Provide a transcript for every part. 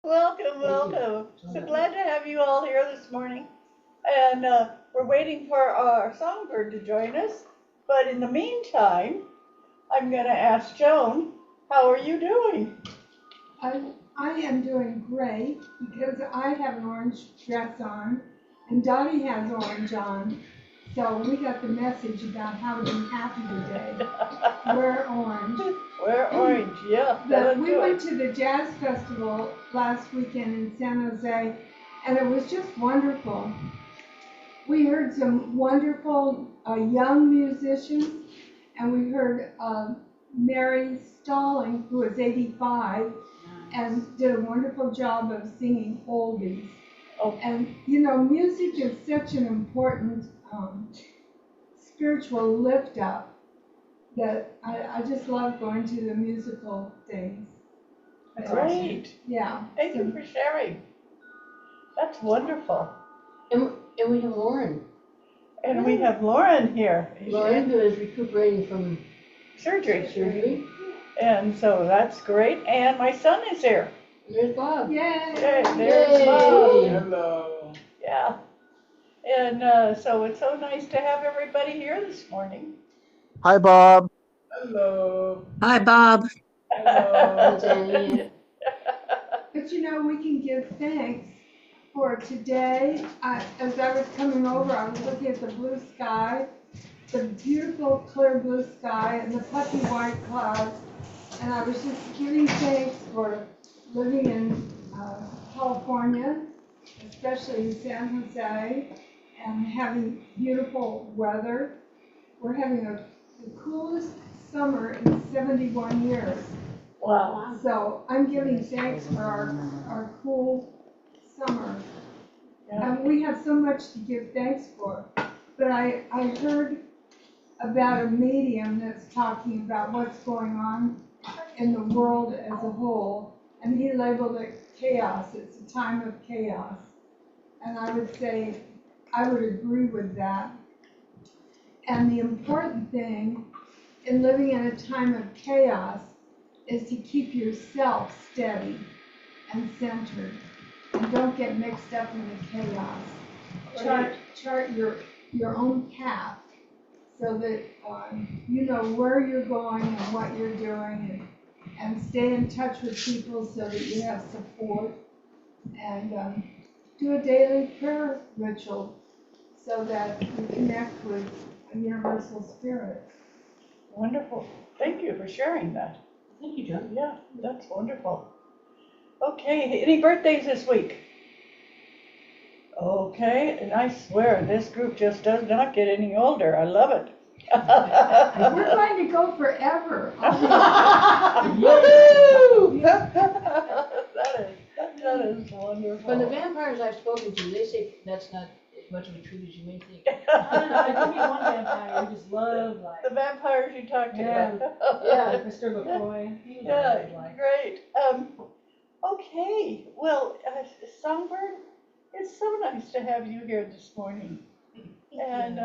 Welcome, welcome. So glad to have you all here this morning. And we're waiting for our songbird to join us. But in the meantime, I'm going to ask Joan, how are you doing? I am doing great because I have an orange dress on and Dottie has orange on. So we got the message about how to be happy today. Wear orange. Wear orange, yeah. We went to the Jazz Festival last weekend in San Jose and it was just wonderful. We heard some wonderful young musicians and we heard Mary Stalling, who is 85, and did a wonderful job of singing oldies. Oh. And you know, music is such an important spiritual lift up that I just love going to the musical things. Great. Yeah. Thank you for sharing. That's wonderful. And we have Lauren. And we have Lauren here. Lauren, who is recuperating from surgery. And so that's great. And my son is here. There's Bob. Yay! There's Bob. Hello. Yeah. And so it's so nice to have everybody here this morning. Hi, Bob. Hello. Hi, Bob. Hello. Jenny. But you know, we can give thanks for today. As I was coming over, I was looking at the blue sky, the beautiful clear blue sky and the puffy white clouds. And I was just giving thanks for living in California, especially in San Jose, and having beautiful weather. We're having the coolest summer in 71 years. Wow. So I'm giving thanks for our cool summer. Yeah. And we have so much to give thanks for. But I heard about a medium that's talking about what's going on in the world as a whole, and he labeled it chaos. It's a time of chaos. And I would say I would agree with that. And the important thing in living in a time of chaos is to keep yourself steady and centered. And don't get mixed up in the chaos. Chart your own path so that you know where you're going and what you're doing, and stay in touch with people so that you have support, and do a daily prayer ritual so that you connect with a universal spirit. Wonderful. Thank you for sharing that. Thank you, John. Yeah, that's wonderful. Okay, any birthdays this week? Okay, and I swear this group just does not get any older. I love it. We're going to go forever. Woo! That is wonderful. From the vampires I've spoken to, they say that's not as much of a truth as you may think. I don't know, I think one vampire who just loved life. The vampires you talked to. Yeah, Mr. LaCroix. Yeah, great. Okay, well, Songbird, it's so nice to have you here this morning. And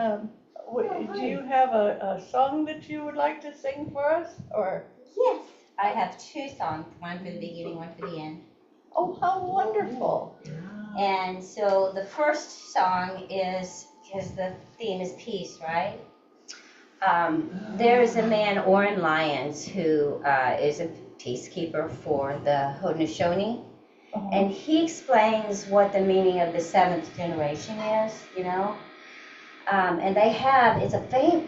do you have a song that you would like to sing for us, or? Yes, I have two songs, one for the beginning, one for the end. Oh, how wonderful. And so the first song is, because the theme is peace, right? There is a man, Orrin Lyons, who is a peacekeeper for the Haudenosaunee. And he explains what the meaning of the seventh generation is, you know. And they have, it's a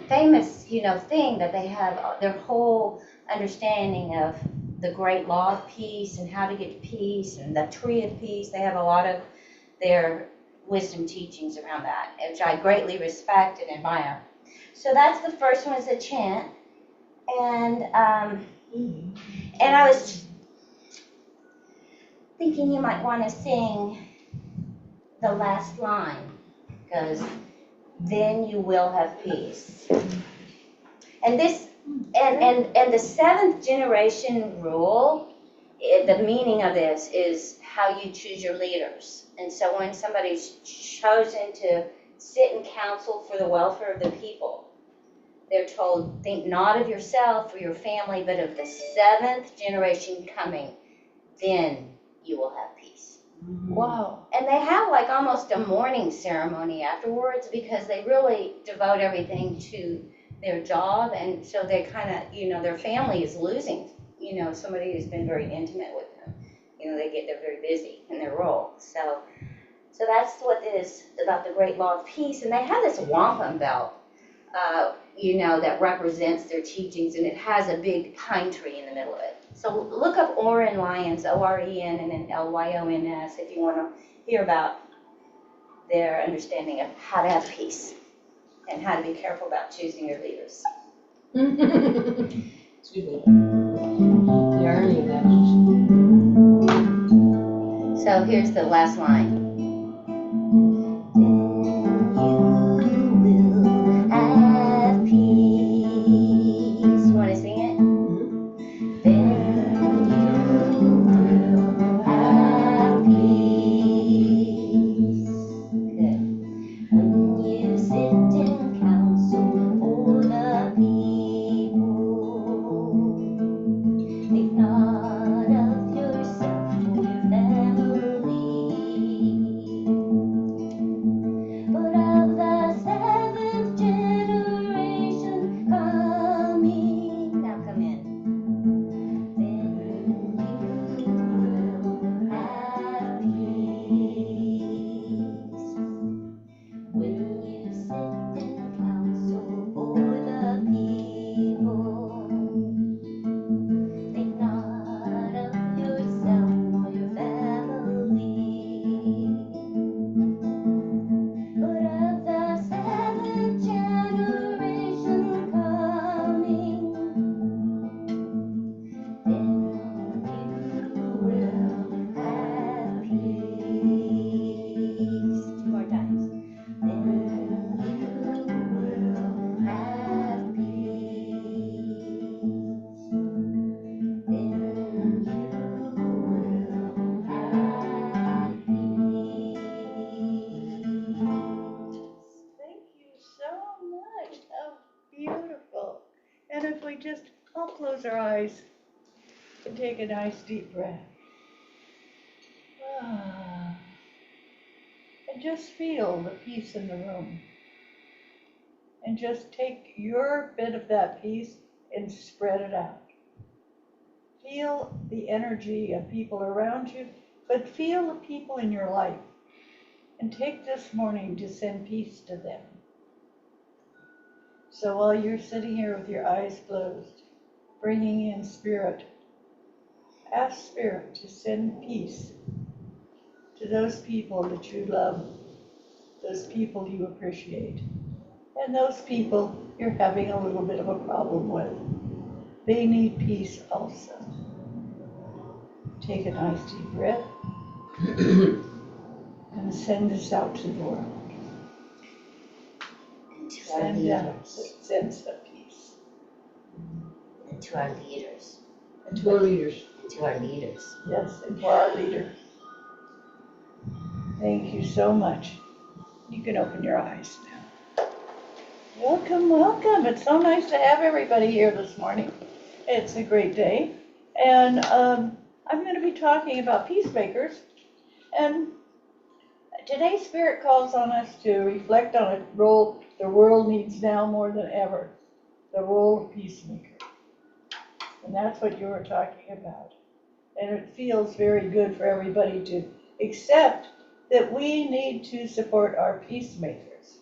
famous, you know, thing that they have their whole understanding of the great law of peace and how to get peace and the tree of peace. They have a lot of their wisdom teachings around that, which I greatly respect and admire. So that's the first one, is a chant. And I was thinking you might want to sing the last line, because then you will have peace. And this, and the seventh generation rule, the meaning of this is how you choose your leaders. And so when somebody's chosen to sit in council for the welfare of the people, they're told, think not of yourself or your family, but of the seventh generation coming. Then you will have peace. Wow. And they have like almost a mourning ceremony afterwards because they really devote everything to their job. And so they kind of, you know, their family is losing, you know, somebody who's been very intimate with them. You know, they're very busy in their role. So that's what it is about the Great Law of Peace. And they have this wampum belt, you know, that represents their teachings, and it has a big pine tree in the middle of it. So look up Oren Lyons, O-R-E-N, and then L-Y-O-N-S, if you want to hear about their understanding of how to have peace and how to be careful about choosing your leaders. Excuse me. The irony of that is So here's the last line. Have peace. You want to sing it? Then you will have peace. Good. When you sit in council for the people, think not of yourself or your family, but of the seventh generation coming. Now come in. Then you will have peace. When you sit in council for the people, think not of yourself or your family, but of the seventh generation coming. Then you will have peace. Two more times. Then you will have peace. Then you will have peace. Thank you so much. How beautiful. And if we just all close our eyes and take a nice deep breath. Ah. And just feel the peace in the room. And just take your bit of that peace and spread it out. Feel the energy of people around you, but feel the people in your life. And take this morning to send peace to them. So while you're sitting here with your eyes closed, bringing in Spirit, ask Spirit to send peace to those people that you love, those people you appreciate, and those people you're having a little bit of a problem with. They need peace also. Take a nice deep breath and send this out to the world. And to our Send out a leaders. sense of peace. And to our leaders. and to our leaders. And to our leaders. Yes, and for our leader. Thank you so much. You can open your eyes now. Welcome, welcome. It's so nice to have everybody here this morning. It's a great day. And I'm going to be talking about peacemakers. And today's Spirit calls on us to reflect on a role the world needs now more than ever. The role of peacemaker. And that's what you were talking about. And it feels very good for everybody to accept that we need to support our peacemakers.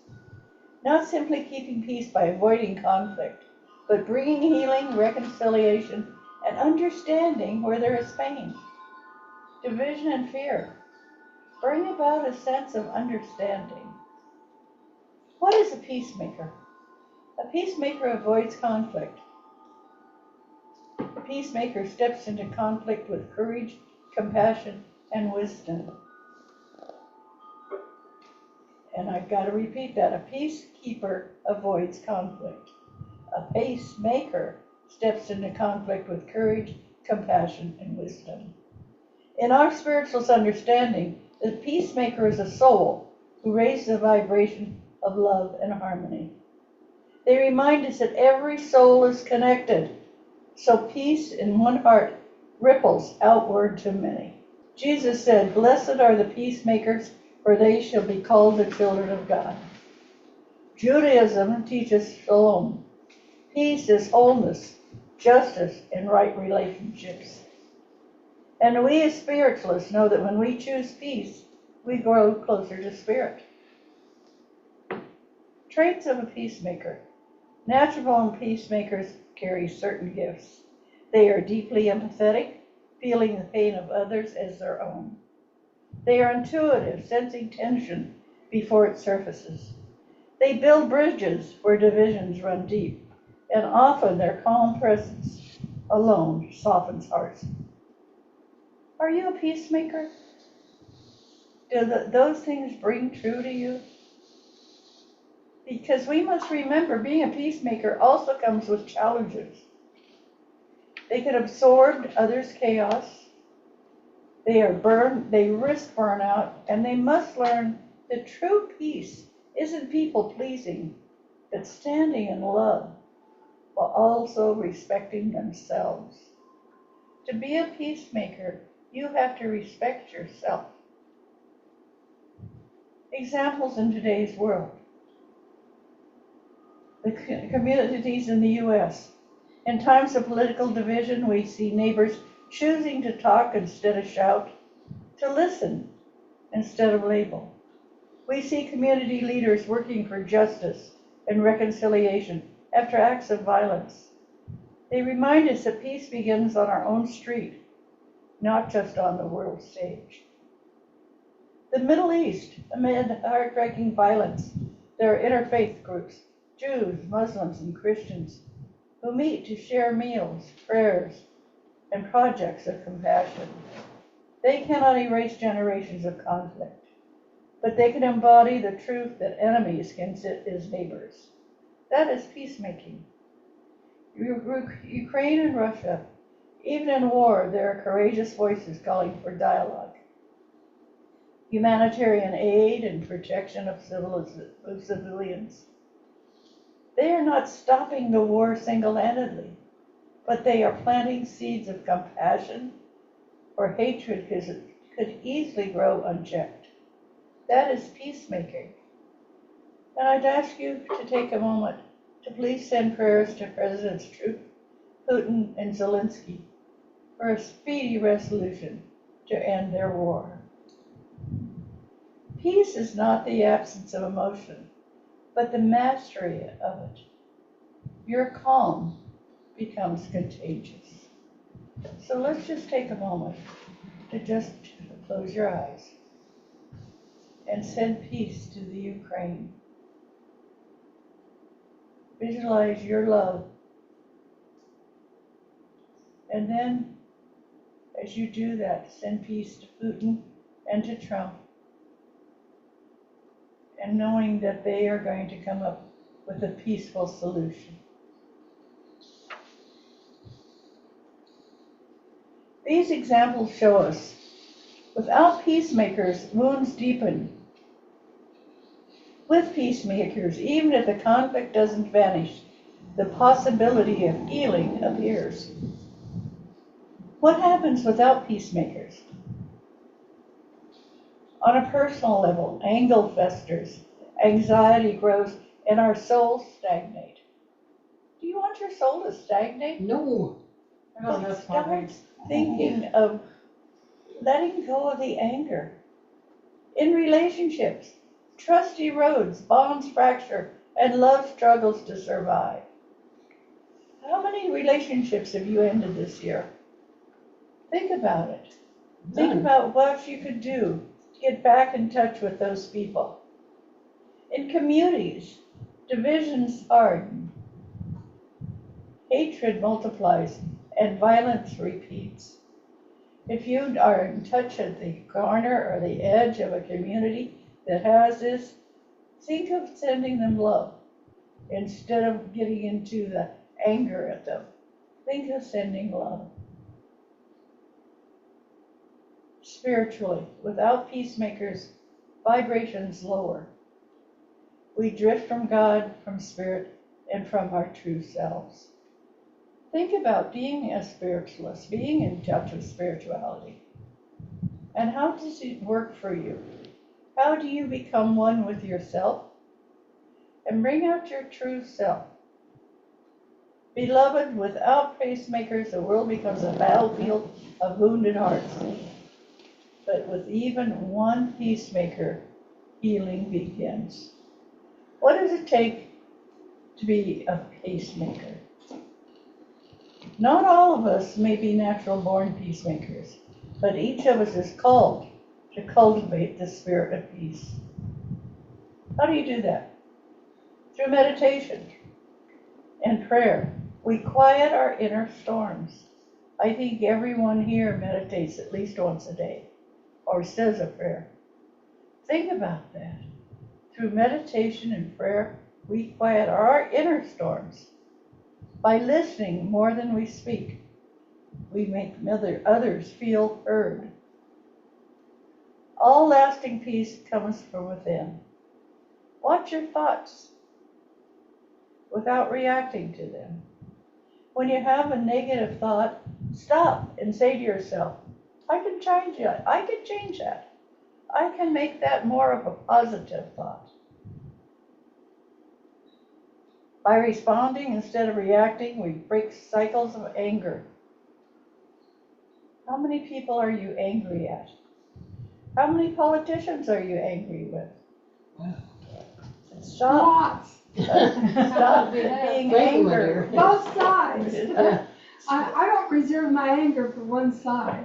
Not simply keeping peace by avoiding conflict, but bringing healing, reconciliation, and understanding where there is pain, division, and fear. Bring about a sense of understanding. What is a peacemaker? A peacemaker avoids conflict. A peacemaker steps into conflict with courage, compassion, and wisdom. And I've got to repeat that. A peacekeeper avoids conflict. A pacemaker steps into conflict with courage, compassion, and wisdom. In our spiritual understanding, the peacemaker is a soul who raises the vibration of love and harmony. They remind us that every soul is connected, so peace in one heart ripples outward to many. Jesus said, "Blessed are the peacemakers, for they shall be called the children of God." Judaism teaches shalom. Peace is wholeness, justice, and right relationships. And we as spiritualists know that when we choose peace, we grow closer to spirit. Traits of a peacemaker. Natural-born peacemakers carry certain gifts. They are deeply empathetic, feeling the pain of others as their own. They are intuitive, sensing tension before it surfaces. They build bridges where divisions run deep, and often their calm presence alone softens hearts. Are you a peacemaker? Do those things bring true to you? Because we must remember, being a peacemaker also comes with challenges. They can absorb others' chaos. They risk burnout, and they must learn that true peace isn't people pleasing, but standing in love while also respecting themselves. To be a peacemaker, you have to respect yourself. Examples in today's world. The communities in the U.S. In times of political division, we see neighbors choosing to talk instead of shout, to listen instead of label. We see community leaders working for justice and reconciliation after acts of violence. They remind us that peace begins on our own street, not just on the world stage. The Middle East, amid heartbreaking violence, there are interfaith groups, Jews, Muslims, and Christians, who meet to share meals, prayers, and projects of compassion. They cannot erase generations of conflict, but they can embody the truth that enemies can sit as neighbors. That is peacemaking. Ukraine and Russia, even in war, there are courageous voices calling for dialogue. Humanitarian aid and protection of civilians. They are not stopping the war single-handedly, but they are planting seeds of compassion, or hatred could easily grow unchecked. That is peacemaking. And I'd ask you to take a moment to please send prayers to Presidents Putin and Zelensky for a speedy resolution to end their war. Peace is not the absence of emotion, but the mastery of it. Your calm becomes contagious. So let's just take a moment to just close your eyes and send peace to the Ukraine. Visualize your love. And then, as you do that, send peace to Putin and to Trump, and knowing that they are going to come up with a peaceful solution. These examples show us, without peacemakers, wounds deepen. With peacemakers, even if the conflict doesn't vanish, the possibility of healing appears. What happens without peacemakers? On a personal level, anger festers, anxiety grows, and our souls stagnate. Do you want your soul to stagnate? No. Well, it starts thinking of letting go of the anger. In relationships, trust erodes, bonds fracture, and love struggles to survive. How many relationships have you ended this year? Think about it. Think about what you could do to get back in touch with those people. In communities, divisions harden, hatred multiplies, and violence repeats. If you are in touch at the corner or the edge of a community that has this, think of sending them love instead of getting into the anger at them. Think of sending love. Spiritually, without peacemakers, vibrations lower. We drift from God, from spirit, and from our true selves. Think about being a spiritualist, being in touch with spirituality. And how does it work for you? How do you become one with yourself and bring out your true self? Beloved, without pacemakers, the world becomes a battlefield of wounded hearts. But with even one peacemaker, healing begins. What does it take to be a pacemaker? Not all of us may be natural-born peacemakers, but each of us is called to cultivate the spirit of peace. How do you do that? Through meditation and prayer. We quiet our inner storms. I think everyone here meditates at least once a day or says a prayer. Think about that. Through meditation and prayer, we quiet our inner storms. By listening more than we speak, we make others feel heard. All lasting peace comes from within. Watch your thoughts without reacting to them. When you have a negative thought, stop and say to yourself, I can change that. I can change that. I can make that more of a positive thought. By responding instead of reacting, we break cycles of anger. How many people are you angry at? How many politicians are you angry with? Stop. Lots, Stop being angry. both sides. I don't reserve my anger for one side.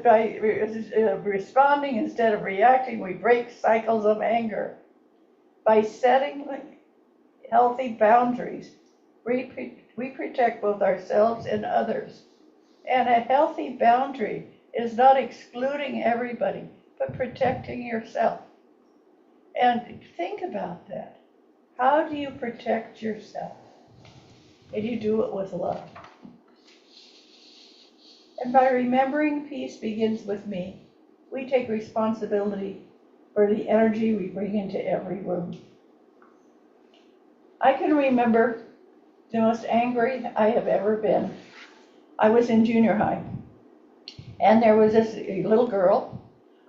By responding instead of reacting, we break cycles of anger. By setting healthy boundaries, we protect both ourselves and others. And a healthy boundary is not excluding everybody, but protecting yourself. And think about that. How do you protect yourself? And you do it with love. And by remembering peace begins with me, we take responsibility for the energy we bring into every room. I can remember the most angry I have ever been. I was in junior high, and there was this little girl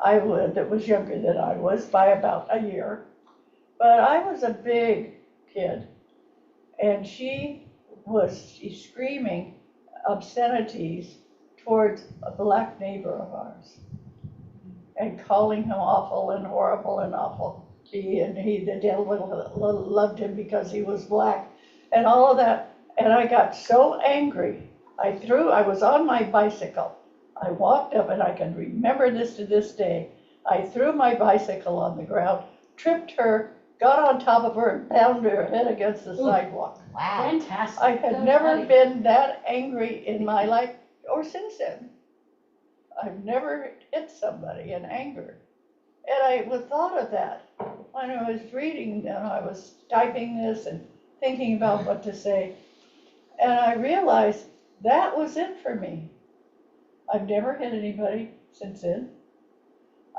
that was younger than I was by about a year, but I was a big kid, and she was screaming obscenities towards a black neighbor of ours and calling him awful and horrible and awful. The devil loved him because he was black and all of that. And I got so angry. I was on my bicycle. I walked up, and I can remember this to this day. I threw my bicycle on the ground, tripped her, got on top of her, and pounded her head against the sidewalk. Wow. Fantastic. I had never been that angry in my life or since then. I've never hit somebody in anger. And I thought of that when I was reading, and I was typing this and thinking about what to say. And I realized that was it for me. I've never hit anybody since then.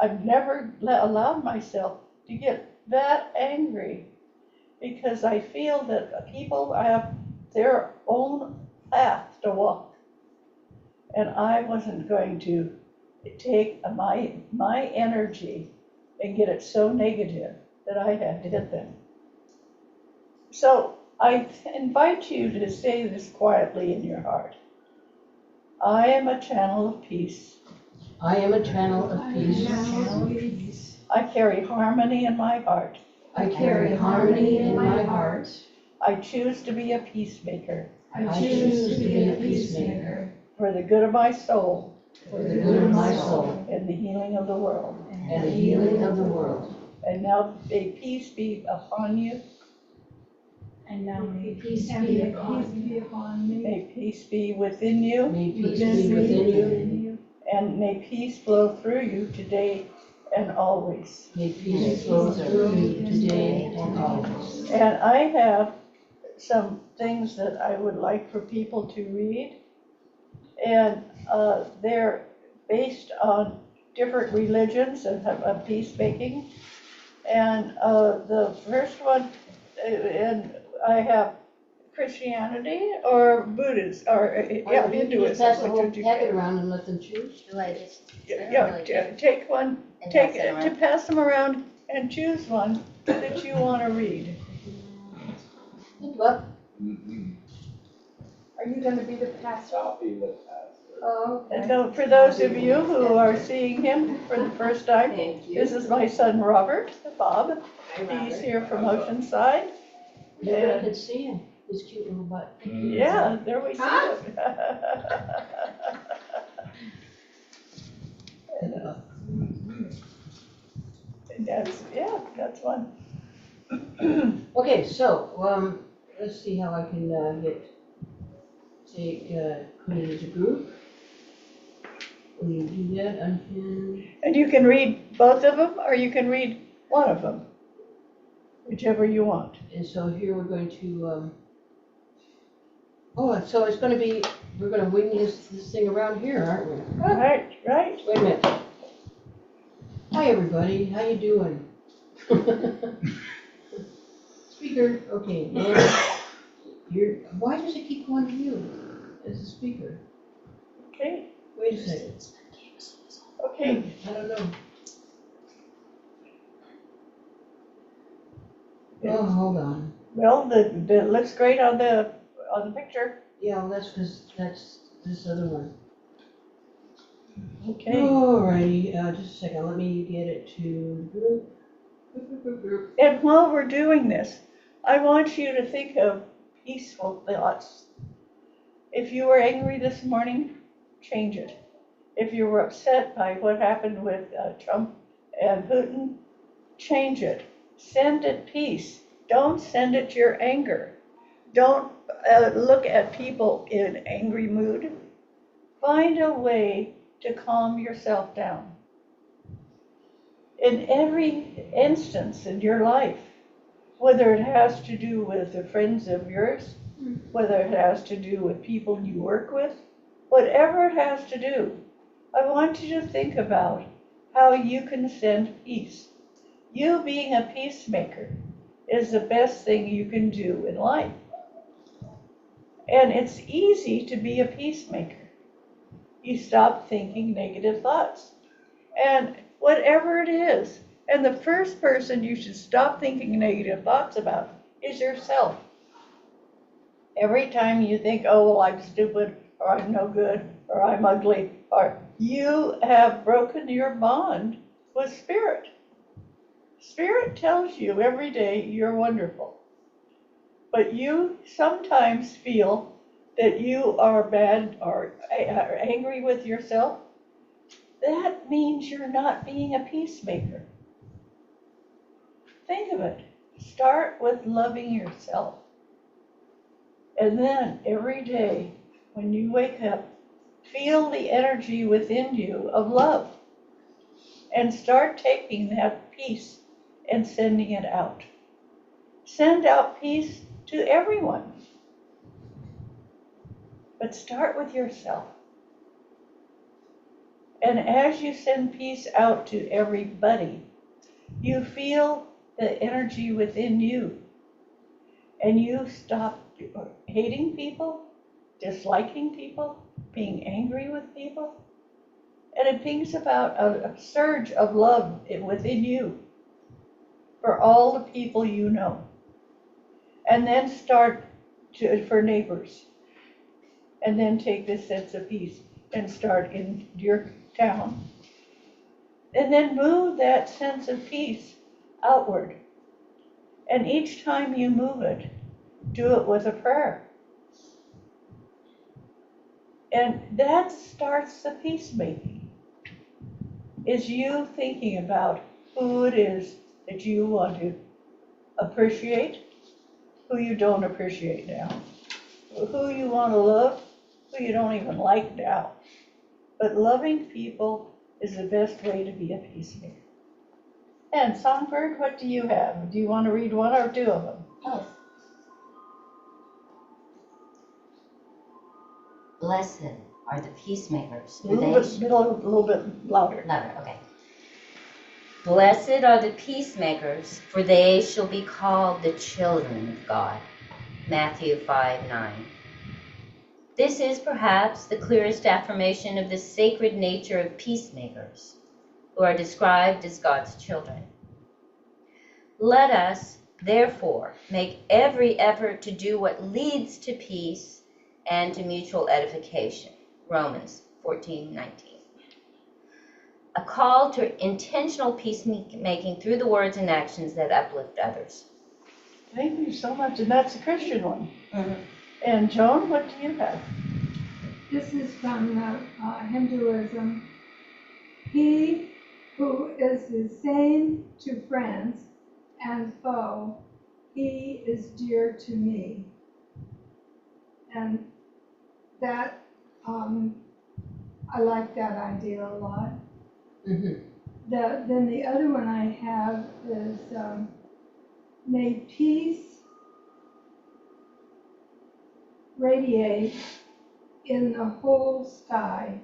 I've never allowed myself to get that angry because I feel that people have their own path to walk. And I wasn't going to take my energy and get it so negative that I had to hit them. So I invite you to say this quietly in your heart. I am a channel of peace. I am a channel of peace. I carry harmony in my heart. I carry harmony in my heart. I choose to be a peacemaker I choose to be a peacemaker for the good of my soul for the good of my soul and the healing of the world. and the healing of the world. And now may peace be upon you. And now may peace And be may upon peace you. be upon me. May peace be within you, May peace be within you. and may peace flow through you today and always. May peace flow through you today and always. And I have some things that I would like for people to read. And they're based on different religions of peacemaking. And the first one, and I have Christianity or Buddhist or You Hinduism? just pass the Which whole would you packet pick? around and let them choose. Do I just? Take one, And take pass it it to around? pass them around and choose one that you want to read. Good luck. Are you gonna be the pastor? Copy the pastor. Oh, And okay. so for those of you who are seeing him for the first time, Thank you. this is my son Robert, Bob. Hi, He's Robert. here from Oceanside. Maybe I could see him, his cute little butt. Yeah, there we see Huh? him. And that's one. Okay, so, let's see how I can, put it as a group. Will you do that, unpin? And you can read both of them, or you can read one of them, whichever you want. And so here we're going to, oh, so it's gonna be, we're gonna wing this thing around here, aren't we? Right, right. Wait a minute. Hi, everybody, how you doing? Speaker, okay, Nan, why does it keep going to you as a speaker? Okay, Wait a second. okay. I don't know. Oh, hold on. Well, the looks great on the picture. Yeah, well, that's because that's this other one. Okay. Alrighty, just a second, let me get it to group. Group. And while we're doing this, I want you to think of peaceful thoughts. If you were angry this morning, change it. If you were upset by what happened with Trump and Putin, change it. Send it peace. Don't send it your anger. Don't look at people in angry mood. Find a way to calm yourself down. In every instance in your life, whether it has to do with the friends of yours, whether it has to do with people you work with, whatever it has to do, I want you to think about how you can send peace. You being a peacemaker is the best thing you can do in life. And it's easy to be a peacemaker. You stop thinking negative thoughts. And whatever it is, and the first person you should stop thinking negative thoughts about is yourself. Every time you think, oh, well, I'm stupid, or I'm no good, or I'm ugly, or you have broken your bond with Spirit. Spirit tells you every day you're wonderful. But you sometimes feel that you are bad or angry with yourself. That means you're not being a peacemaker. Think of it. Start with loving yourself. And then every day when you wake up, feel the energy within you of love. And start taking that peace and sending it out. Send out peace to everyone. But start with yourself. And as you send peace out to everybody, you feel the energy within you. And you stop hating people, disliking people, being angry with people. And it brings about a surge of love within you for all the people you know. And then start for neighbors. And then take this sense of peace and start in your town. And then move that sense of peace outward. And each time you move it, do it with a prayer. And that starts the peacemaking. Is you thinking about who it is that you want to appreciate, who you don't appreciate now, who you want to love, who you don't even like now. But loving people is the best way to be a peacemaker. And Songbird, what do you have? Do you want to read one or two of them? Oh. Blessed are the peacemakers. A little bit louder. Louder, okay. Blessed are the peacemakers, for they shall be called the children of God. Matthew 5:9. This is perhaps the clearest affirmation of the sacred nature of peacemakers, who are described as God's children. Let us, therefore, make every effort to do what leads to peace and to mutual edification. Romans 14:19. A call to intentional peacemaking through the words and actions that uplift others. Thank you so much, and that's a Christian one. Mhm. And Joan, what do you have? This is from Hinduism. He who is the same to friends and foe, he is dear to me. And that, I like that idea a lot. Mhm. Then the other one I have is, may peace radiate in the whole sky.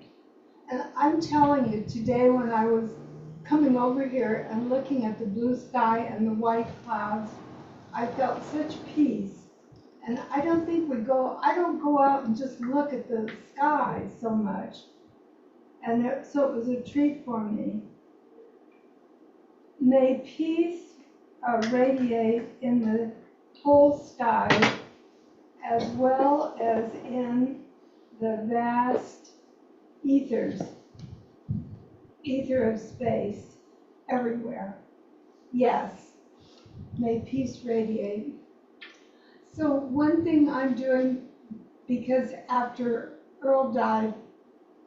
And I'm telling you, today when I was coming over here and looking at the blue sky and the white clouds, I felt such peace. And I don't go out and just look at the sky so much. And so it was a treat for me. May peace radiate in the whole sky as well as in the vast ether of space, everywhere. Yes, may peace radiate. So one thing I'm doing, because after Earl died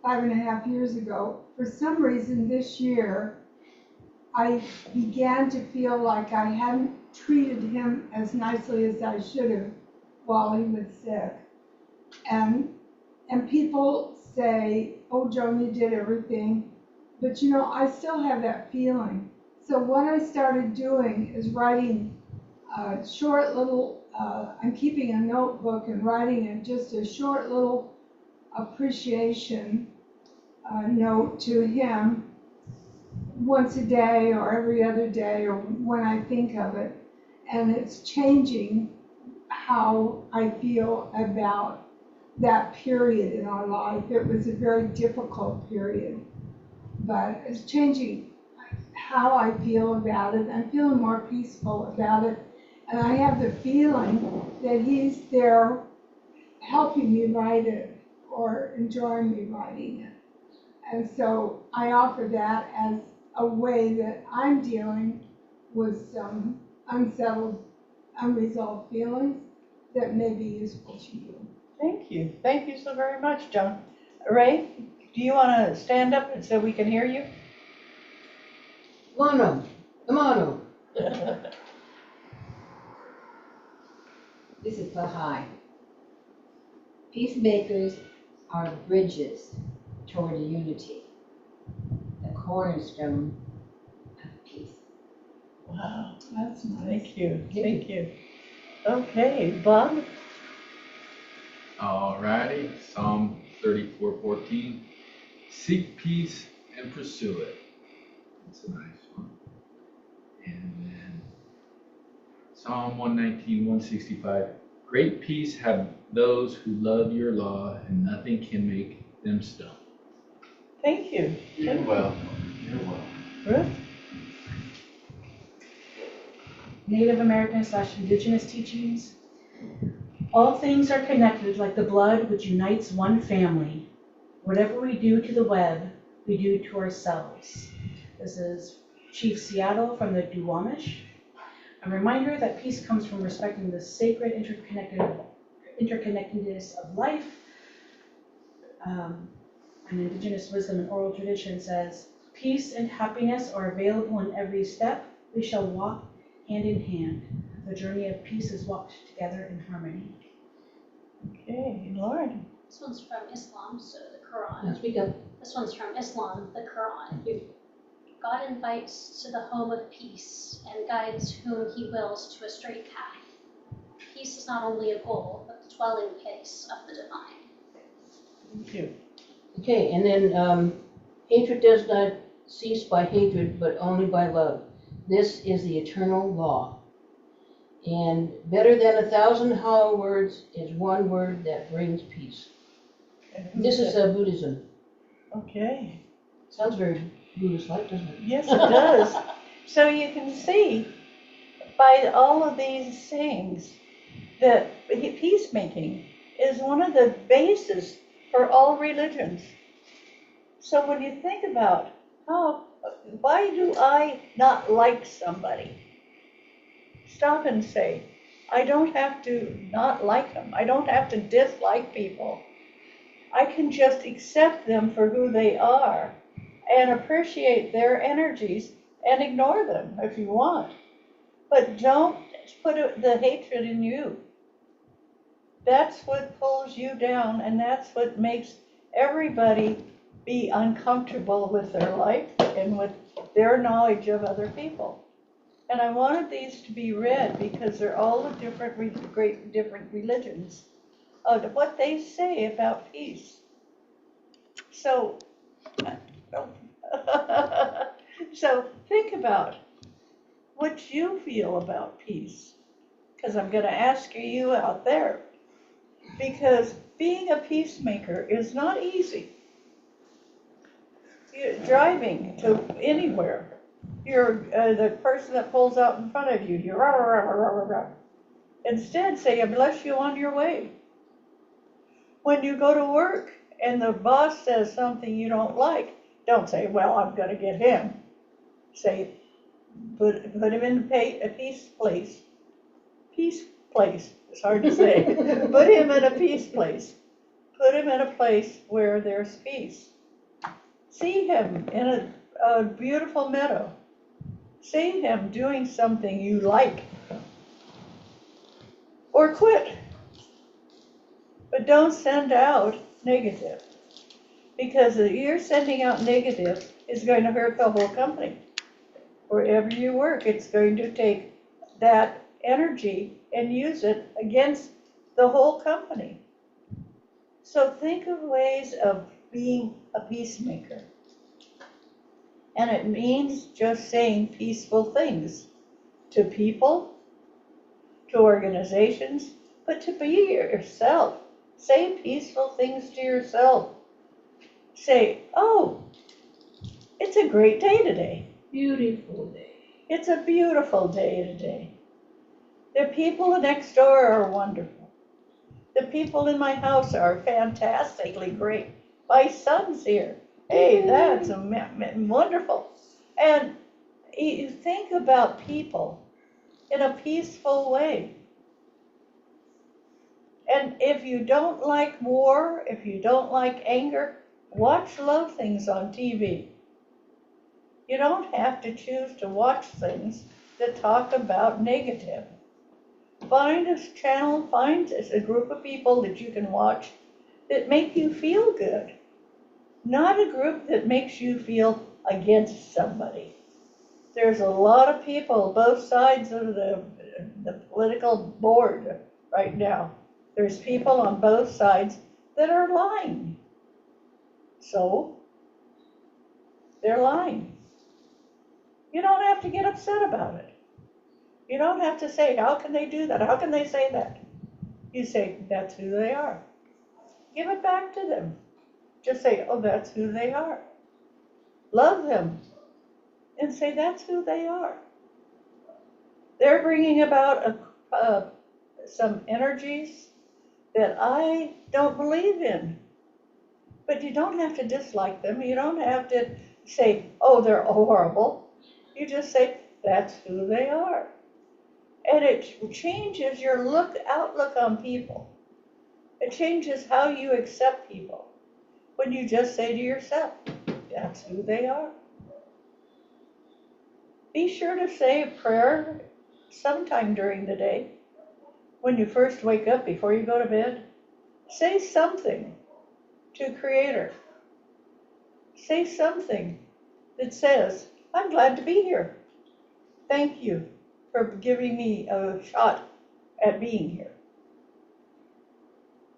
5.5 years ago, for some reason this year, I began to feel like I hadn't treated him as nicely as I should have while he was sick. And people say, oh, Joan, you did everything. But you know, I still have that feeling. So what I started doing is writing short little, I'm keeping a notebook and writing just a short little appreciation note to him once a day or every other day or when I think of it. And it's changing how I feel about that period in our life. It was a very difficult period, but it's changing how I feel about it. I'm feeling more peaceful about it. And I have the feeling that he's there helping me write it or enjoying me writing it. And so I offer that as a way that I'm dealing with some unsettled, unresolved feelings that may be useful to you. Thank you. Thank you so very much, Joan. Ray, do you want to stand up and so we can hear you? Come on. This is Baha'i. Peacemakers are bridges toward unity, the cornerstone of peace. Wow, That's nice. thank you. Thank you. Okay, Bob? Alrighty, Psalm 34:14. Seek peace and pursue it. That's a nice one. And then Psalm 119:165. Great peace have those who love your law, and nothing can make them stumble. Thank you. You're welcome. Ruth? Native American/Indigenous teachings. All things are connected like the blood which unites one family. Whatever we do to the web, we do to ourselves. This is Chief Seattle from the Duwamish. A reminder that peace comes from respecting the sacred interconnectedness of life. An Indigenous wisdom and oral tradition says, peace and happiness are available in every step. We shall walk hand in hand. The journey of peace is walked together in harmony. Okay, Lauren? This one's from Islam, so the Now Quran. speak up. This one's from Islam, the Quran. God invites to the home of peace and guides whom he wills to a straight path. Peace is not only a goal, but the dwelling place of the divine. Thank you. Okay, and then hatred does not cease by hatred, but only by love. This is the eternal law. And better than 1,000 hollow words is one word that brings peace. This is Buddhism. Okay. Sounds very Buddhist-like, doesn't it? Yes, it does. So you can see by all of these things that peacemaking is one of the bases for all religions. So when you think about why do I not like somebody? Stop and say, I don't have to not like them. I don't have to dislike people. I can just accept them for who they are and appreciate their energies and ignore them if you want. But don't put the hatred in you. That's what pulls you down, and that's what makes everybody be uncomfortable with their life and with their knowledge of other people. And I wanted these to be read because they're all the different religions of what they say about peace. So, so think about what you feel about peace, because I'm going to ask you out there, because being a peacemaker is not easy. You're driving to anywhere, you're the person that pulls out in front of you, you're rah, rah, rah, rah, rah, rah. Instead, say, I bless you on your way. When you go to work and the boss says something you don't like, don't say, well, I'm going to get him. Say, put him in a peace place. Peace place, it's hard to say. Put him in a peace place. Put him in a place where there's peace. See him in a beautiful meadow. See him doing something you like. Or quit. But don't send out negative. Because you're sending out negative is going to hurt the whole company. Wherever you work, it's going to take that energy and use it against the whole company. So think of ways of being a peacemaker. And it means just saying peaceful things to people, to organizations, but to be yourself. Say peaceful things to yourself. Say, oh, it's a great day today. Beautiful day. It's a beautiful day today. The people next door are wonderful. The people in my house are fantastically great. My son's here. Hey, that's wonderful. And you think about people in a peaceful way. And if you don't like war, if you don't like anger, watch love things on TV. You don't have to choose to watch things that talk about negative. Find a channel, find a group of people that you can watch that make you feel good. Not a group that makes you feel against somebody. There's a lot of people, both sides of the political board right now. There's people on both sides that are lying. So, they're lying. You don't have to get upset about it. You don't have to say, how can they do that? How can they say that? You say, that's who they are. Give it back to them. Just say, oh, that's who they are. Love them. And say, that's who they are. They're bringing about some energies that I don't believe in. But you don't have to dislike them. You don't have to say, oh, they're horrible. You just say, that's who they are. And it changes your outlook on people. It changes how you accept people. When you just say to yourself, that's who they are. Be sure to say a prayer sometime during the day. When you first wake up before you go to bed, say something to Creator. Say something that says, I'm glad to be here. Thank you for giving me a shot at being here.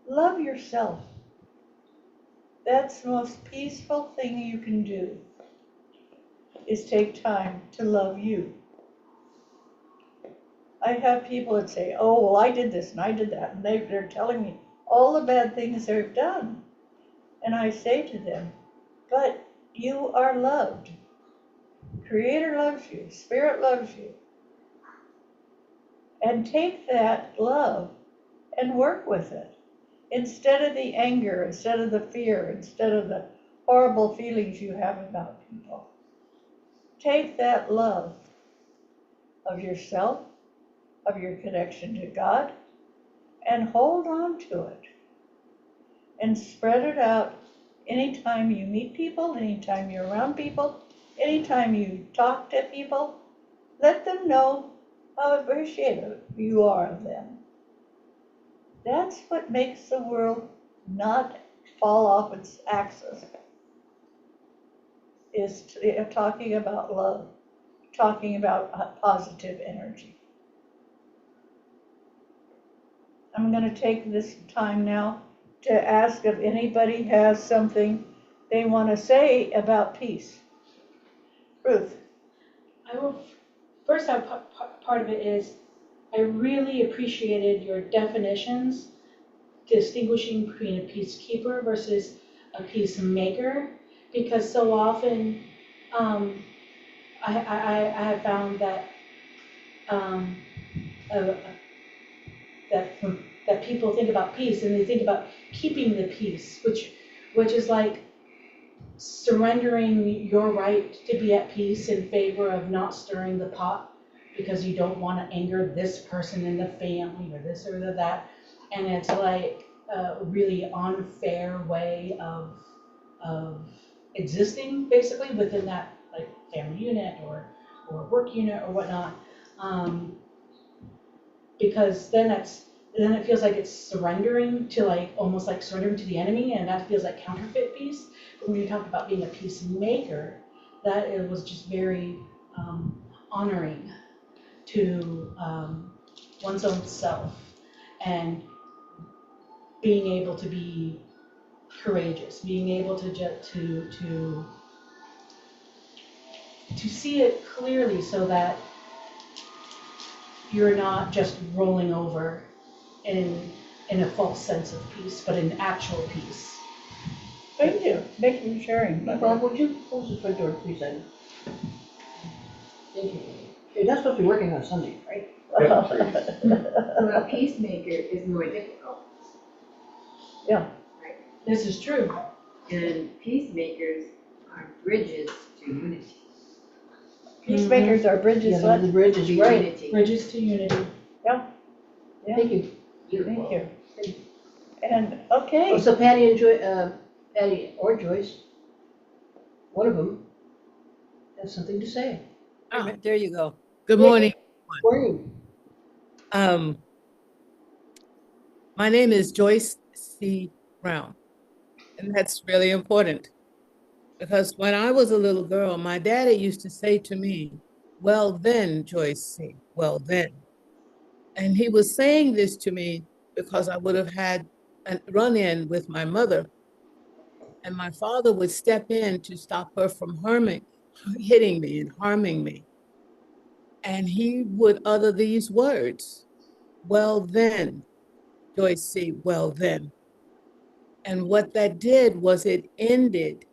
Love yourself. That's the most peaceful thing you can do, is take time to love you. I have people that say, oh, well, I did this and I did that, and they're telling me all the bad things they've done. And I say to them, but you are loved. Creator loves you, Spirit loves you. And take that love and work with it. Instead of the anger, instead of the fear, instead of the horrible feelings you have about people. Take that love of yourself, of your connection to God, and hold on to it. And spread it out anytime you meet people, anytime you're around people, anytime you talk to people. Let them know how appreciative you are of them. That's what makes the world not fall off its axis, is talking about love, talking about positive energy. I'm going to take this time now to ask if anybody has something they want to say about peace. Ruth. I will, first part of it is, I really appreciated your definitions, distinguishing between a peacekeeper versus a peacemaker, because so often I have found that that people think about peace and they think about keeping the peace, which is like surrendering your right to be at peace in favor of not stirring the pot because you don't want to anger this person in the family or this or that. And it's like a really unfair way of existing basically within that like family unit or work unit or whatnot. Because then it feels like it's surrendering to like almost like surrendering to the enemy, and that feels like counterfeit peace. But when you talk about being a peacemaker, that it was just very honoring to one's own self and being able to be courageous, being able to see it clearly so that you're not just rolling over in a false sense of peace, but in actual peace. Thank you. Thank you for sharing. Bob, would you close the front door, please? Thank you. You're not supposed to be working on Sunday, right? Yeah, please. Well, a peacemaker is more difficult. Yeah. Right? This is true. And peacemakers are bridges to unity. Peacemakers are bridges. Yeah, the bridge is To right. unity. Bridges to unity. Yeah. Thank you. Beautiful. Thank you. And okay. Oh, so Patty and Patty or Joyce, one of them has something to say. Ah, there you go. Good morning. Morning. My name is Joyce C. Brown, and that's really important because when I was a little girl, my daddy used to say to me, "Well then, Joyce C., well then." And he was saying this to me because I would have had a run-in with my mother, and my father would step in to stop her from hitting me and harming me. And he would utter these words, "Well then, Joyce C., well then." And what that did was it ended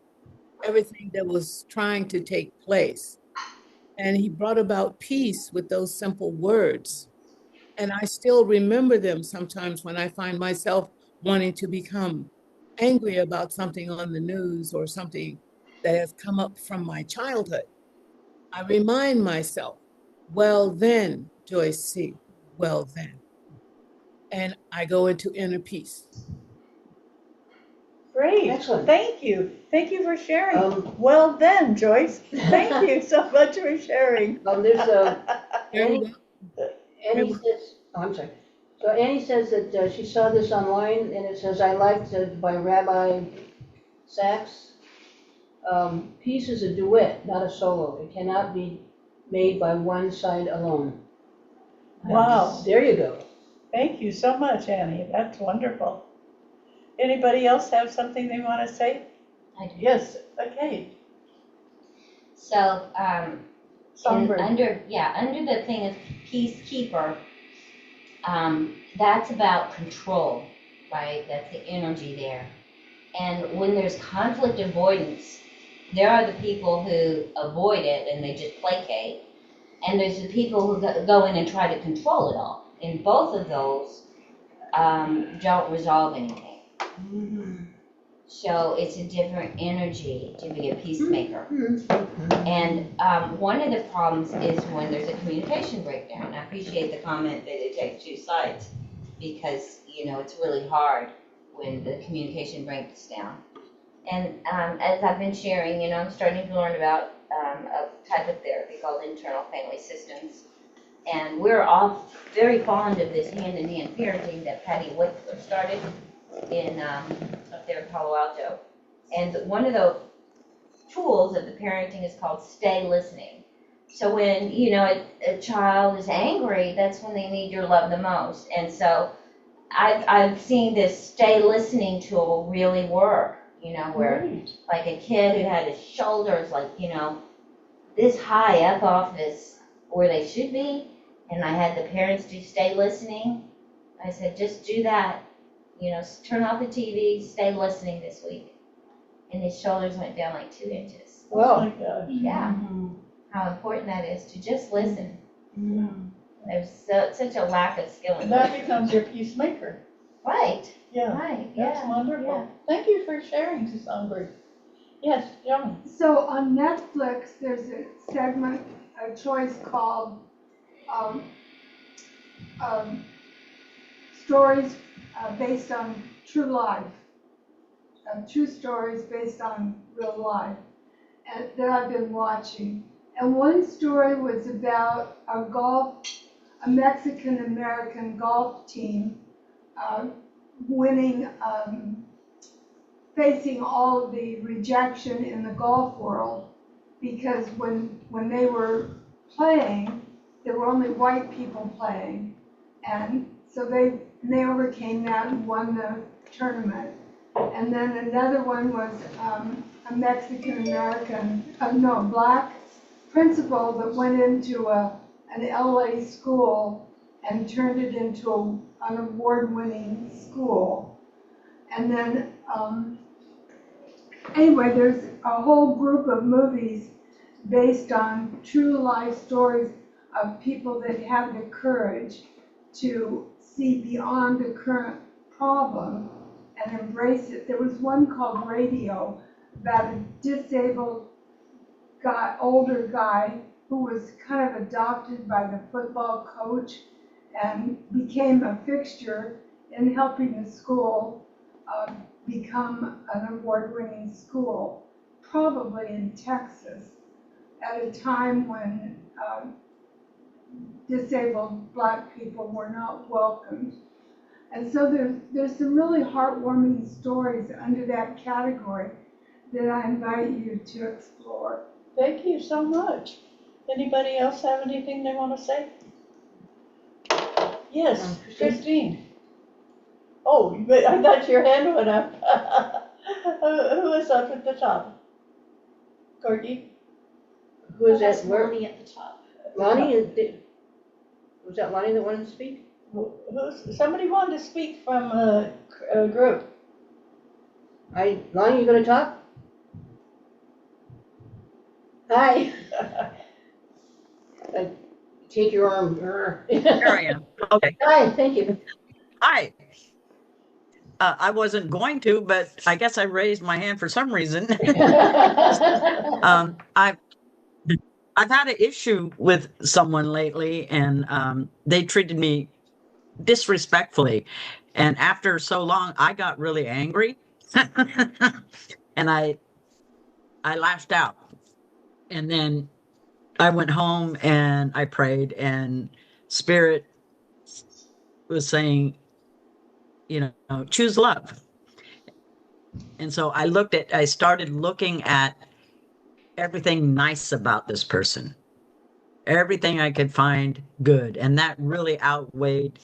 everything that was trying to take place. And he brought about peace with those simple words. And I still remember them sometimes when I find myself wanting to become angry about something on the news or something that has come up from my childhood. I remind myself, well then, Joyce C., well then. And I go into inner peace. Great. Excellent. Thank you. Thank you for sharing. Um, Well then, Joyce. Thank you so much for sharing. There's Very well. Annie says, oh, I'm sorry. So Annie says that she saw this online and it says, I liked it by Rabbi Sachs. Peace is a duet, not a solo. It cannot be made by one side alone. Wow. There you go. Thank you so much, Annie. That's wonderful. Anybody else have something they want to say? I do. Yes. Okay. So, Songbird. under the thing of peacekeeper, that's about control, right? That's the energy there. And when there's conflict avoidance, there are the people who avoid it and they just placate, and there's the people who go in and try to control it all. And both of those don't resolve anything. So it's a different energy to be a peacemaker. And one of the problems is when there's a communication breakdown. I appreciate the comment that it takes two sides, because it's really hard when the communication breaks down. And as I've been sharing, I'm starting to learn about a type of therapy called internal family systems. And we're all very fond of this hand-in-hand parenting that Patty Whitler started in up there in Palo Alto. And one of the tools of the parenting is called stay listening. So when a child is angry, that's when they need your love the most. And so I've seen this stay listening tool really work. Where like a kid who had his shoulders this high up off where they should be, and I had the parents do stay listening. I said, just do that. Turn off the TV, stay listening this week. And his shoulders went down like 2 inches. Oh my God. Yeah. How important that is to just listen. There's such a lack of skill in And that becomes your peacemaker. Right. Yeah. Right. That's wonderful. Yeah. Thank you for sharing, Songbird. Yes, Joan. So on Netflix, there's a segment, a choice called stories based on true life, true stories based on real life, and that I've been watching. And one story was about a Mexican-American golf team winning, facing all of the rejection in the golf world, because when they were playing, there were only white people playing, and so they overcame that and won the tournament. And then another one was a black principal that went into an LA school and turned it into an award-winning school. And then anyway, there's a whole group of movies based on true life stories of people that have the courage to see beyond the current problem and embrace it. There was one called Radio about a disabled guy, older guy, who was kind of adopted by the football coach and became a fixture in helping the school become an award-winning school, probably in Texas, at a time when disabled black people were not welcomed. And so there's some really heartwarming stories under that category that I invite you to explore. Thank you so much. Anybody else have anything they want to say? Yes, Christine. Oh, I thought your hand went up. Who is up at the top? Corky? Who is That's that? Where? Lonnie at the top. Lonnie? Was that Lonnie that wanted to speak? Somebody wanted to speak from a group. Lonnie, you gonna talk? Hi. Take your arm. Here I am. Okay. Hi, thank you. Hi. I wasn't going to, but I guess I raised my hand for some reason. I've had an issue with someone lately, and they treated me disrespectfully. And after so long, I got really angry, and I lashed out. And then I went home and I prayed, and Spirit was saying, choose love. And so I started looking at everything nice about this person, everything I could find good. And that really outweighed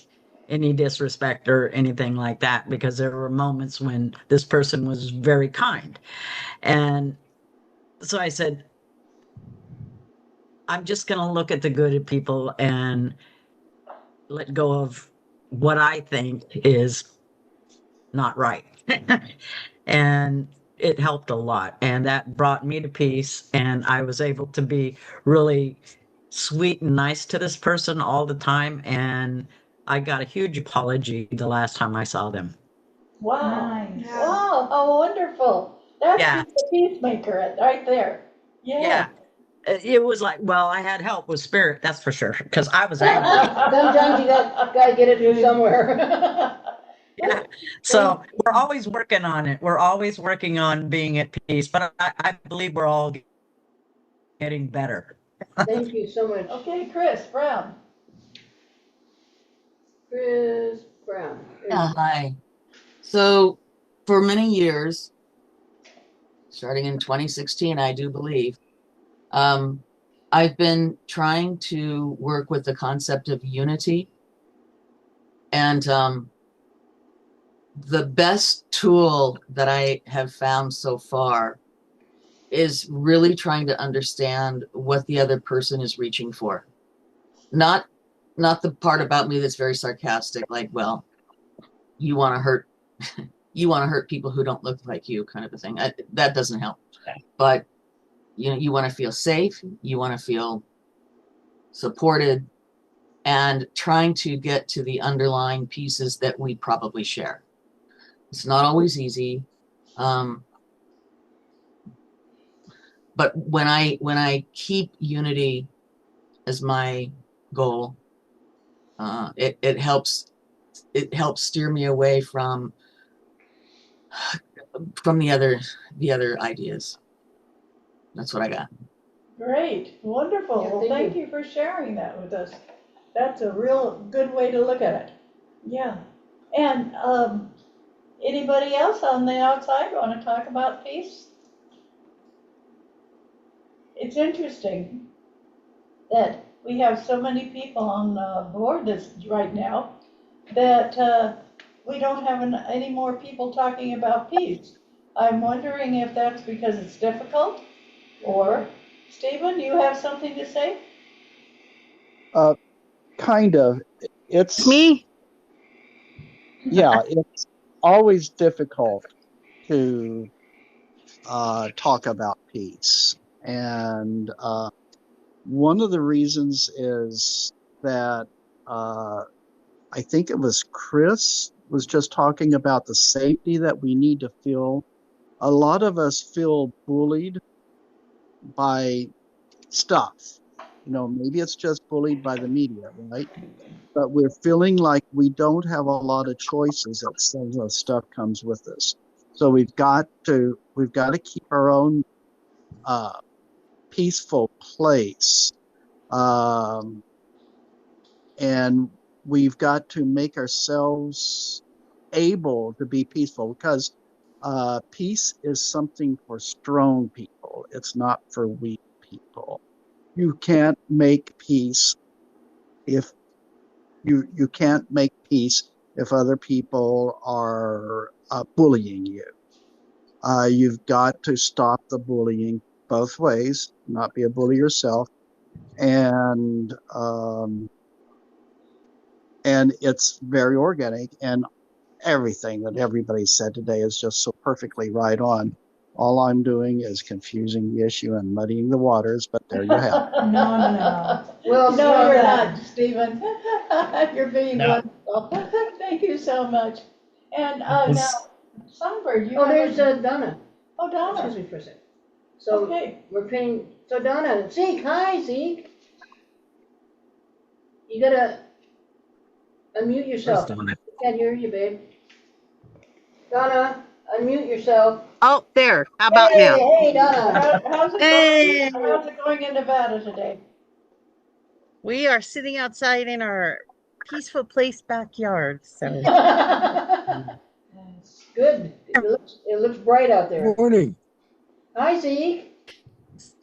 any disrespect or anything like that, because there were moments when this person was very kind. And so I said, I'm just going to look at the good in people and let go of what I think is not right. And it helped a lot. And that brought me to peace. And I was able to be really sweet and nice to this person all the time. And I got a huge apology the last time I saw them. Wow. Nice. Wow, how wonderful. That's Yeah. just a peacemaker right there. Yeah. Yeah. It was like, well, I had help with spirit, that's for sure, because I was angry. Sometimes you gotta get it from somewhere. Yeah. So we're always working on it. We're always working on being at peace, but I believe we're all getting better. Thank you so much. Okay, Chris Brown. Chris Brown. Hi. So for many years, starting in 2016, I do believe, I've been trying to work with the concept of unity. And the best tool that I have found so far is really trying to understand what the other person is reaching for. Not the part about me that's very sarcastic, like, well, you want to hurt people who don't look like you, kind of a thing. That doesn't help. But you want to feel safe, you want to feel supported, and trying to get to the underlying pieces that we probably share. It's not always easy. But when I keep unity as my goal, it helps steer me away from the other ideas. That's what I got. Great, wonderful. Yeah, Well, thank thank you for sharing that with us. That's a real good way to look at it. Yeah. And anybody else on the outside want to talk about peace? It's interesting that we have so many people on board this right now that we don't have any more people talking about peace. I'm wondering if that's because it's difficult, or Stephen, you have something to say? Kind of. It's Me? yeah, it's always difficult to talk about peace. And one of the reasons is that I think it was Chris was just talking about the safety that we need to feel. A lot of us feel bullied by stuff. Maybe it's just bullied by the media, right? But we're feeling like we don't have a lot of choices that some of the stuff comes with us. So we've got to keep our own peaceful place, and we've got to make ourselves able to be peaceful, because peace is something for strong people. It's not for weak people. You can't make peace if you can't make peace if other people are bullying you. You've got to stop the bullying both ways, not be a bully yourself, and it's very organic, and everything that everybody said today is just so perfectly right on. All I'm doing is confusing the issue and muddying the waters, but there you have it. No. Well, no, slow you're down. not, Stephen. You're being wonderful. Thank you so much. And now, Songbird, you Oh, have there's Donna. Oh, Donna. Excuse me for a second. So Okay. we're paying, so Donna, Zeke, hi Zeke. You gotta unmute yourself. Where's Donna? Can't hear you, babe. Donna, unmute yourself. Oh, there. How about now? Hey, Donna. How's it Hey. going? How's it going in Nevada today? We are sitting outside in our peaceful place backyard. So Good. It looks bright out there. Morning. Hi, Zeke.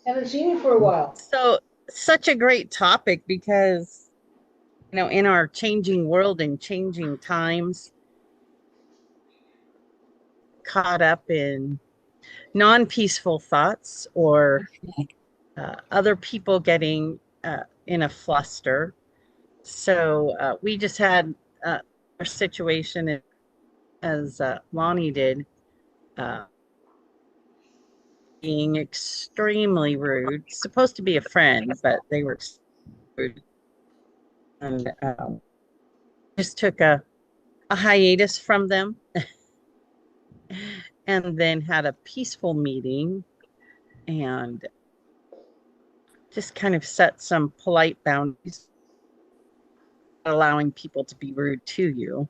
Haven't seen you for a while. so such a great topic because in our changing world and changing times, caught up in non-peaceful thoughts or other people getting in a fluster. So we just had a situation as Lonnie did, being extremely rude. Supposed to be a friend, but they were rude. And just took a hiatus from them and then had a peaceful meeting and just kind of set some polite boundaries, allowing people to be rude to you.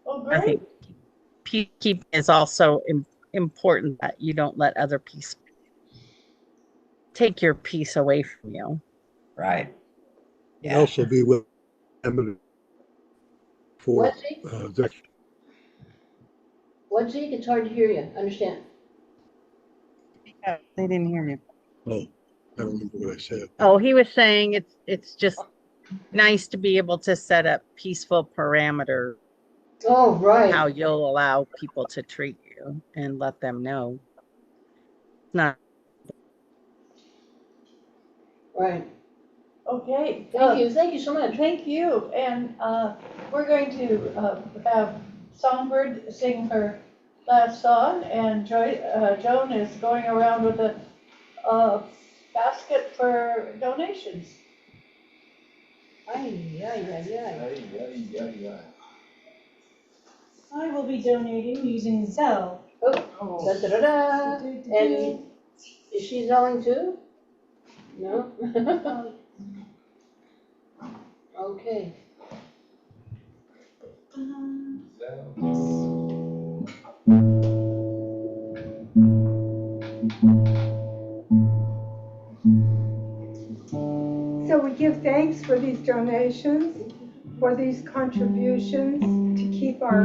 Oh, I great. think peacekeeping is also important, that you don't let other people take your peace away from you. Right. And also be with them for What, Zeke? their What, Zeke? It's hard to hear you. Understand? Yeah, they didn't hear you. oh, I don't remember what I said. Oh, he was saying it's just nice to be able to set up peaceful parameters. Oh, right. How you'll allow people to treat you and let them know. It's not Right. Okay. Thank you so much. Thank you. And we're going to have Songbird sing her last song, and Joan is going around with a basket for donations. Ay, ay, ay, ay. I will be donating using Zelle. Oh, da da da da. And is she selling too? No? Okay. So we give thanks for these donations, for these contributions to keep our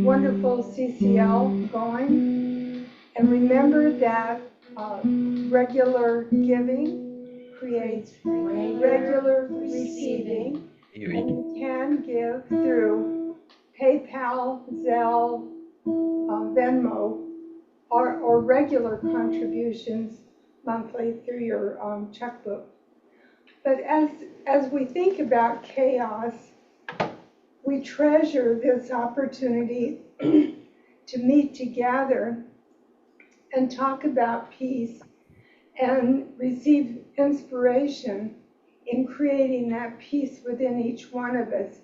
wonderful CCL going. And remember that regular giving creates regular receiving. And you can give through PayPal, Zelle, Venmo, or regular contributions monthly through your checkbook. But as we think about chaos, we treasure this opportunity to meet together and talk about peace and receive inspiration in creating that peace within each one of us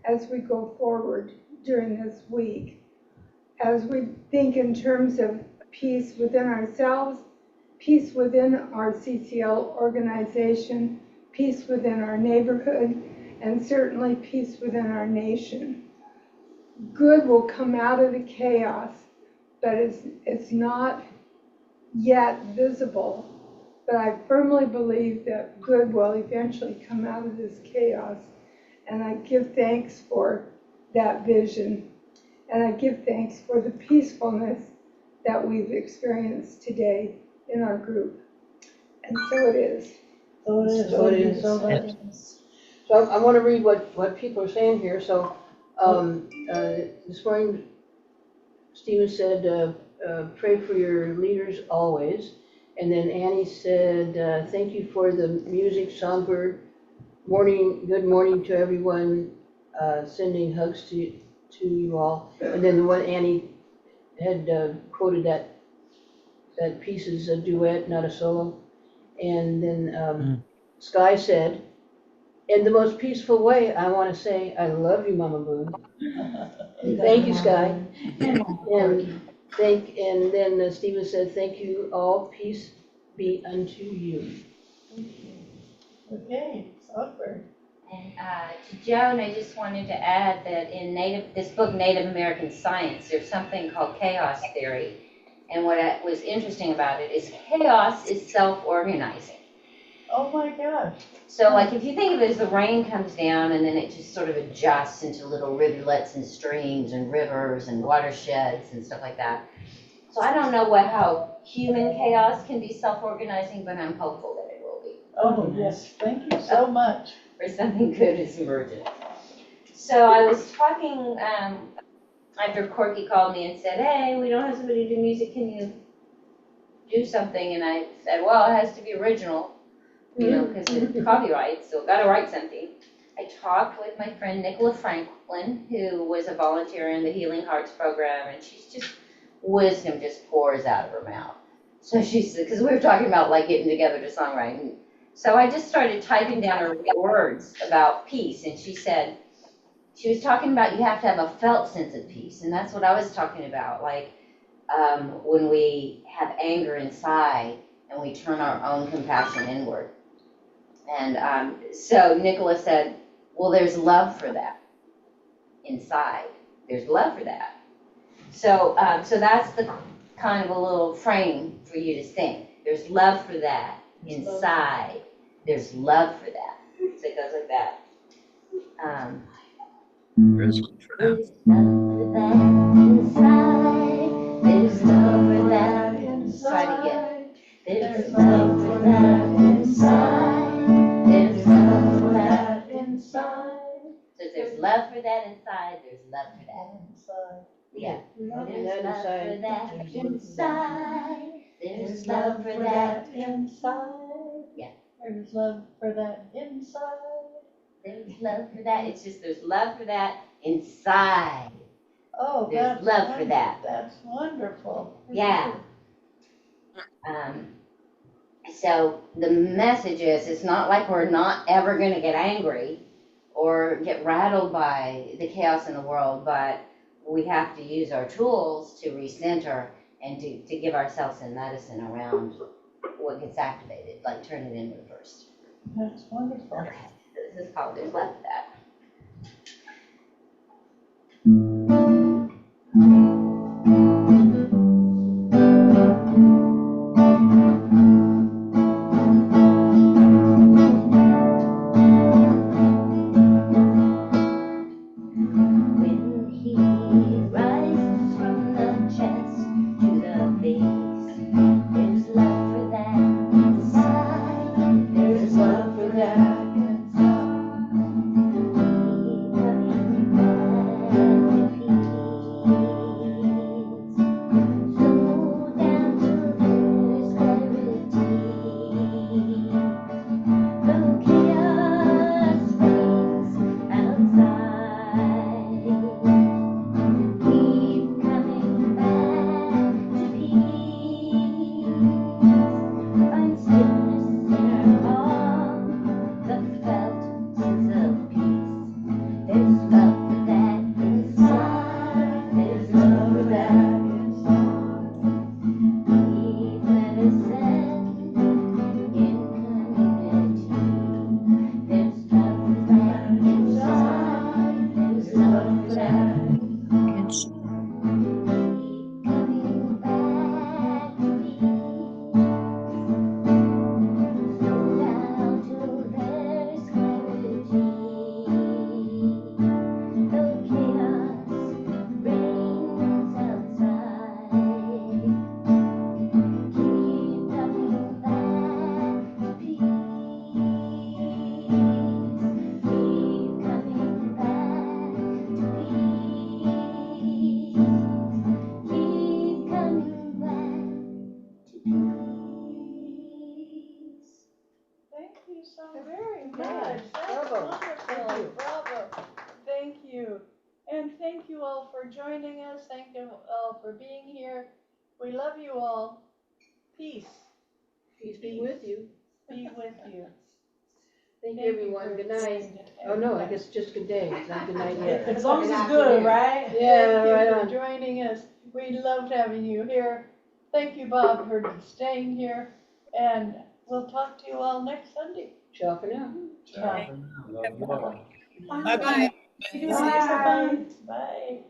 as we go forward during this week. As we think in terms of peace within ourselves, peace within our CCL organization, peace within our neighborhood, and certainly peace within our nation. Good will come out of the chaos, but it's not yet visible. But I firmly believe that good will eventually come out of this chaos. And I give thanks for that vision. And I give thanks for the peacefulness that we've experienced today in our group. And so it is. So it is. So it is. So it is. So I want to read what people are saying here. So this morning, Stephen said, pray for your leaders always. And then Annie said, thank you for the music, Songbird. Good morning to everyone. Sending hugs to you all. And then the one Annie had quoted that piece is a duet, not a solo. And then Sky said, in the most peaceful way, I want to say, I love you, Mama Boon. And thank you, Sky. And then Stephen said, thank you all, peace be unto you. Okay, Songbird. And to Joan, I just wanted to add that in this book, Native American Science, there's something called chaos theory. And what was interesting about it is chaos is self-organizing. Oh my gosh. So like if you think of it as the rain comes down and then it just sort of adjusts into little rivulets and streams and rivers and watersheds and stuff like that. So I don't know how human chaos can be self-organizing, but I'm hopeful that it will be. Oh yes, thank you so much. Or something good is emerging. So I was talking after Corky called me and said, hey, we don't have somebody to do music, can you do something, and I said, well, it has to be original, you know, because it's copyright, so gotta write something. I talked with my friend Nicola Franklin, who was a volunteer in the Healing Hearts program, and she's just, wisdom just pours out of her mouth. So she said, because we were talking about like getting together to songwriting. So I just started typing down her words about peace, and she said, she was talking about you have to have a felt sense of peace, and that's what I was talking about, like when we have anger inside and we turn our own compassion inward. And so Nicola said, well, there's love for that inside. There's love for that. So so that's the kind of a little frame for you to think. There's love for that inside. There's love for that. So it goes like that. There's one for that. There's love for that inside again. There's love for that inside. There's love for that inside. So there's love for that inside. There's love for that inside. Yeah. There's love for that inside. There's love for that inside. Yeah. There's love for that inside. There's love for that. It's just there's love for that inside. Oh, There's that's love for that. That's wonderful. Yeah. So the message is, it's not like we're not ever going to get angry or get rattled by the chaos in the world, but we have to use our tools to recenter and to give ourselves some medicine around what gets activated, like turn it inward first. That's wonderful. Okay. This is called There's Love for That. Joining us. Thank you all for being here. We love you all. Peace. Peace be with you. Be with you. Thank you, everyone. Good night. Oh, no, I guess just good day. It's not good night yet. As long as it's good, right? Yeah, right Thank on. you for joining us. We loved having you here. Thank you, Bob, for staying here. And we'll talk to you all next Sunday. Ciao for now. Ciao. Bye-bye. Bye. Bye.